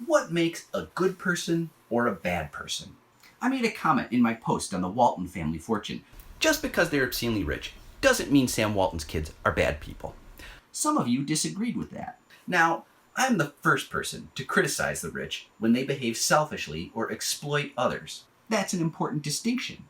What makes a good person or a bad person? I made a comment in my post on the Walton family fortune. Just because they're obscenely rich doesn't mean Sam Walton's kids are bad people. Some of you disagreed with that. Now, I'm the first person to criticize the rich when they behave selfishly or exploit others. That's an important distinction.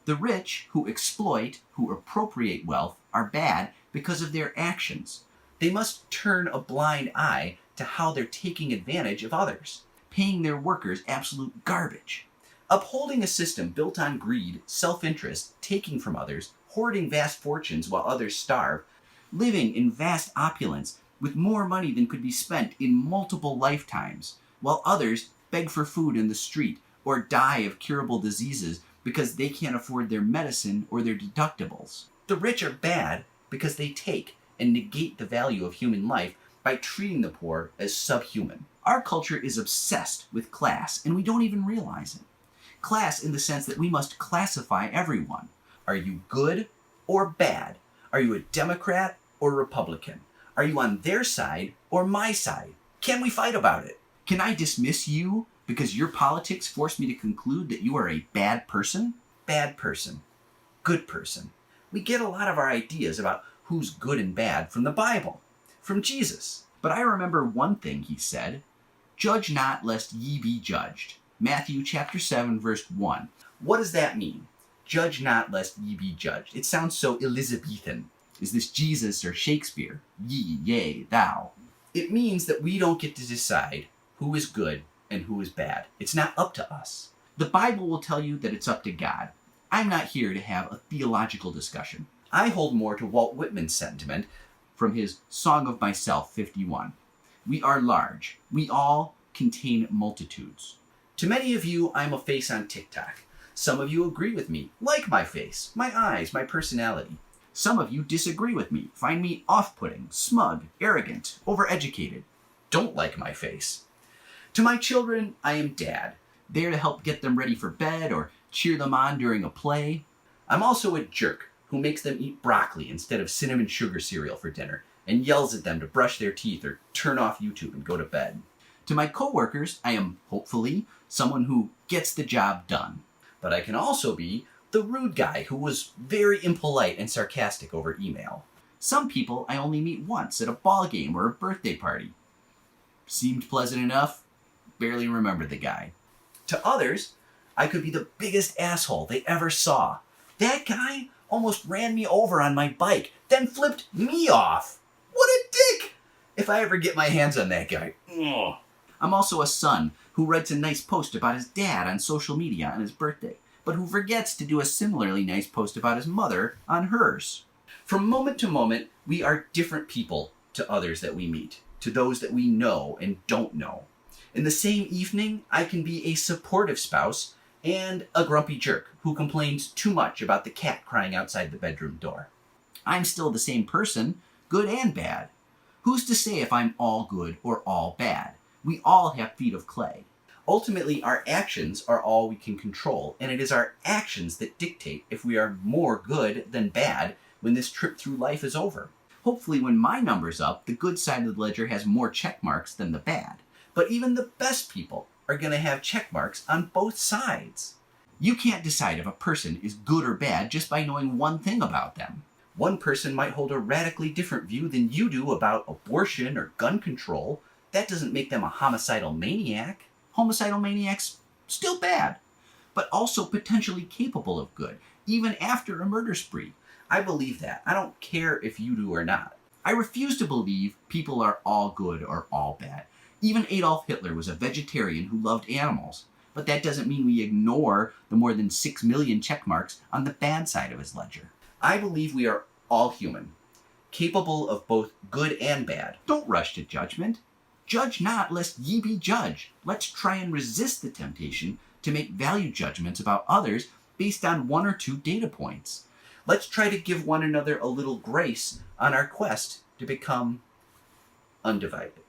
The rich who exploit, who appropriate wealth, are bad because of their actions. They must turn a blind eye to how they're taking advantage of others, paying their workers absolute garbage. Upholding a system built on greed, self-interest, taking from others, hoarding vast fortunes while others starve, living in vast opulence with more money than could be spent in multiple lifetimes, while others beg for food in the street or die of curable diseases because they can't afford their medicine or their deductibles. The rich are bad because they take and negate the value of human life by treating the poor as subhuman. Our culture is obsessed with class, and we don't even realize it. Class in the sense that we must classify everyone. Are you good or bad? Are you a Democrat or Republican? Are you on their side or my side? Can we fight about it? Can I dismiss you because your politics force me to conclude that you are a bad person? Bad person. Good person. We get a lot of our ideas about who's good and bad from the Bible, from Jesus. But I remember one thing he said, "Judge not lest ye be judged." Matthew chapter 7, verse 1. What does that mean? Judge not lest ye be judged. It sounds so Elizabethan. Is this Jesus or Shakespeare? Ye, yea, thou. It means that we don't get to decide who is good and who is bad. It's not up to us. The Bible will tell you that it's up to God. I'm not here to have a theological discussion. I hold more to Walt Whitman's sentiment from his Song of Myself 51. We are large. We all contain multitudes. To many of you, I'm a face on TikTok. Some of you agree with me, like my face, my eyes, my personality. Some of you disagree with me, find me off-putting, smug, arrogant, overeducated. Don't like my face. To my children, I am dad, there to help get them ready for bed or cheer them on during a play. I'm also a jerk who makes them eat broccoli instead of cinnamon sugar cereal for dinner and yells at them to brush their teeth or turn off YouTube and go to bed. To my coworkers, I am, hopefully, someone who gets the job done. But I can also be the rude guy who was very impolite and sarcastic over email. Some people I only meet once at a ball game or a birthday party. Seemed pleasant enough, barely remember the guy. To others, I could be the biggest asshole they ever saw. That guy almost ran me over on my bike, then flipped me off. What a dick! If I ever get my hands on that guy. Ugh. I'm also a son who writes a nice post about his dad on social media on his birthday, but who forgets to do a similarly nice post about his mother on hers. From moment to moment, we are different people to others that we meet, to those that we know and don't know. In the same evening, I can be a supportive spouse and a grumpy jerk who complains too much about the cat crying outside the bedroom door. I'm still the same person, good and bad. Who's to say if I'm all good or all bad? We all have feet of clay. Ultimately, our actions are all we can control, and it is our actions that dictate if we are more good than bad when this trip through life is over. Hopefully, when my number's up, the good side of the ledger has more check marks than the bad. But even the best people are going to have check marks on both sides. You can't decide if a person is good or bad just by knowing one thing about them. One person might hold a radically different view than you do about abortion or gun control. That doesn't make them a homicidal maniac. Homicidal maniacs, still bad, but also potentially capable of good, even after a murder spree. I believe that. I don't care if you do or not. I refuse to believe people are all good or all bad. Even Adolf Hitler was a vegetarian who loved animals, but that doesn't mean we ignore the more than 6 million check marks on the bad side of his ledger. I believe we are all human, capable of both good and bad. Don't rush to judgment. Judge not, lest ye be judged. Let's try and resist the temptation to make value judgments about others based on 1 or 2 data points. Let's try to give one another a little grace on our quest to become undivided.